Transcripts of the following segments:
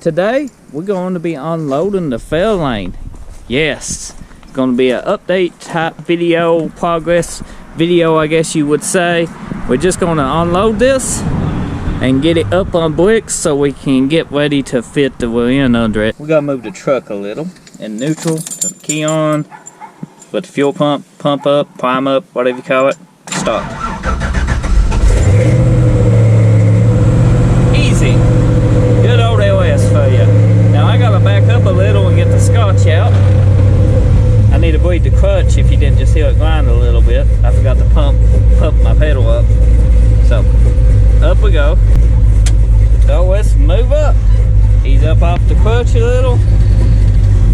Today we're going to be unloading the Fairlane. Yes, it's going to be an update type video, progress video I guess you would say. We're just going to unload this and get it up on bricks so we can get ready to fit the rear end under it. We gotta move the truck a little in neutral, turn the key on, put the fuel pump up, prime up, whatever you call it, start. Easy. Good old LS for you. Now I gotta back up a little and get the scotch out. I need to breathe the clutch if you didn't just hear it grind a little bit. I forgot to pump my pedal up. So, up we go. So let's move up. Ease up off the clutch a little.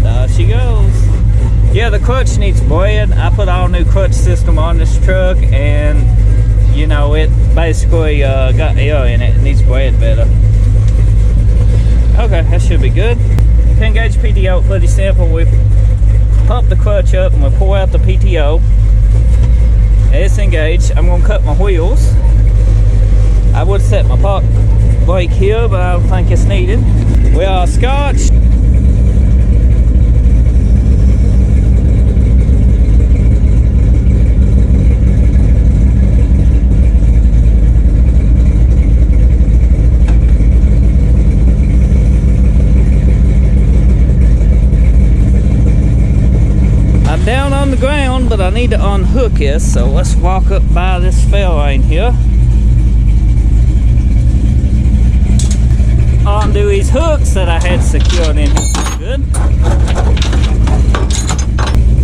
There she goes. Yeah, the clutch needs bread. I put all new clutch system on this truck, and you know it basically got air in it. It needs bread better. Okay, that should be good. Pin gauge PTO, pretty simple. We pump the clutch up and we pull out the PTO. It's engaged. I'm gonna cut my wheels. I would set my park brake here, but I don't think it's needed. We are scotched. I'm down on the ground, but I need to unhook this, so let's walk up by this Fairlane here. Undo these hooks that I had secured in here. Good.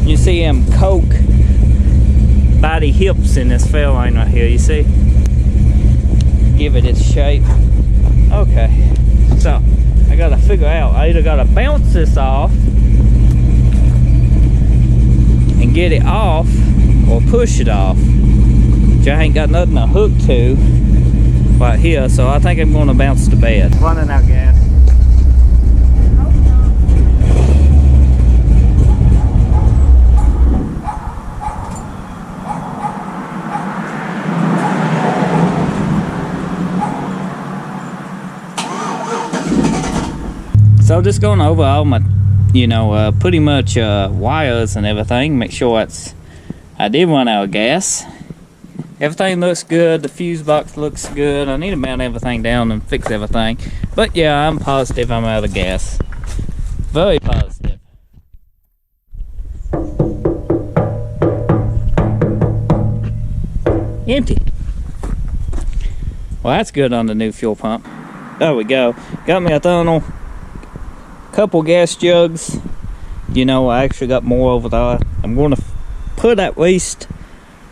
You see them Coke body hips in this Fairlane right here, you see? Give it its shape. Okay. So, I gotta figure out, I either gotta bounce this off and get it off or push it off. Which I ain't got nothing to hook to right here, so I think I'm going to bounce the bed. Running out gas. So just going over all my, you know, pretty much wires and everything. Make sure I did run out of gas. Everything looks good, the fuse box looks good. I need to mount everything down and fix everything. But yeah, I'm positive I'm out of gas. Very positive. Empty. Well, that's good on the new fuel pump. There we go. Got me a tunnel. Couple gas jugs. You know, I actually got more over there. I'm going to put at least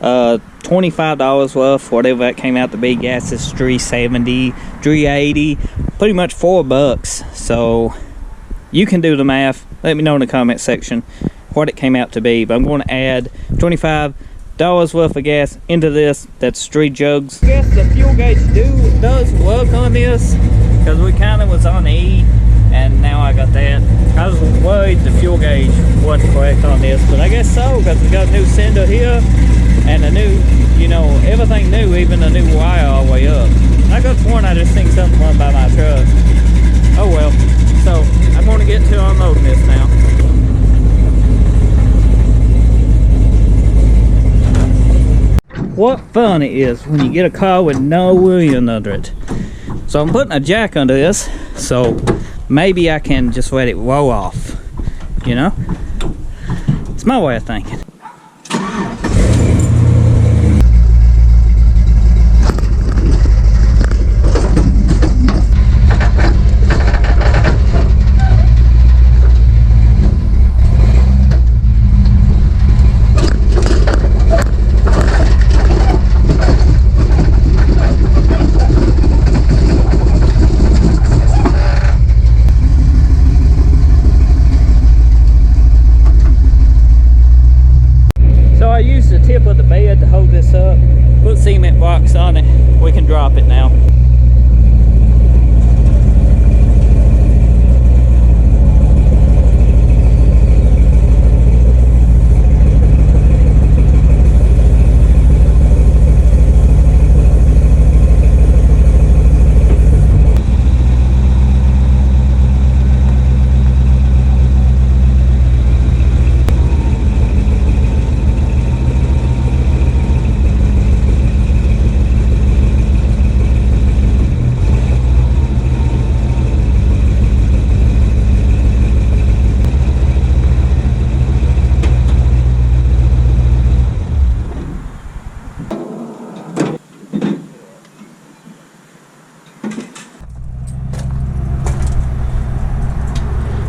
$25 worth, whatever that came out to be. Gas is $3.70, $3.80, pretty much $4. So you can do the math. Let me know in the comment section what it came out to be. But I'm going to add $25 worth of gas into this. That's 3 jugs. I guess the fuel gauge does work on this because we kind of was on E, and now I got that. I was worried the fuel gauge wasn't correct on this, but I guess so, because we got a new sender here and a new, you know, everything new, even a new wire all the way up. I got sworn I just seen something run by my truck. Oh well. So I'm going to get to unloading this now. What fun it is when you get a car with no wheel under it. So I'm putting a jack under this, so maybe I can just let it roll off, you know? It's my way of thinking. Tip of the bed to hold this up. Put cement blocks on it. We can drop it now.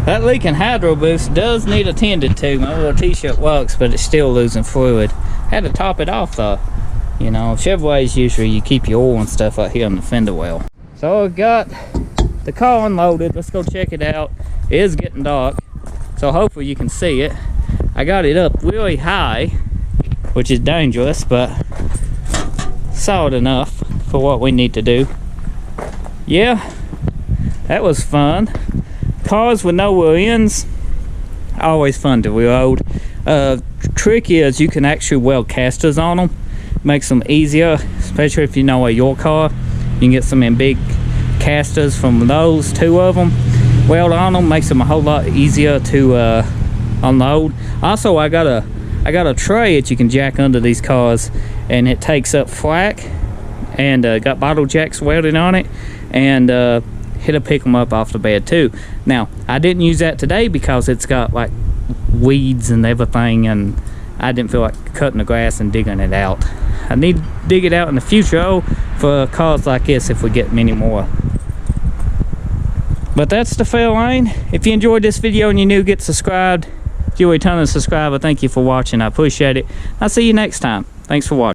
That leaking hydro boost does need attended to. My little t-shirt works, but it's still losing fluid. Had to top it off though. You know, Chevrolets usually you keep your oil and stuff out here on the fender well. So I got the car unloaded. Let's go check it out. It is getting dark, so hopefully you can see it. I got it up really high, which is dangerous, but solid enough for what we need to do. Yeah, that was fun. Cars with no wheel ends, always fun to reload. Trick is you can actually weld casters on them. Makes them easier, especially if you know your car. You can get some in big casters from those, 2 of them. Weld on them makes them a whole lot easier to unload. Also, I got a tray that you can jack under these cars, and it takes up flak, and got bottle jacks welded on it, and it'll pick them up off the bed too. Now, I didn't use that today because it's got like weeds and everything, and I didn't feel like cutting the grass and digging it out. I need to dig it out in the future for cars like this if we get many more. But that's the Fairlane. If you enjoyed this video and you're new, get subscribed. If you're a returning subscriber, thank you for watching. I appreciate it. I'll see you next time. Thanks for watching.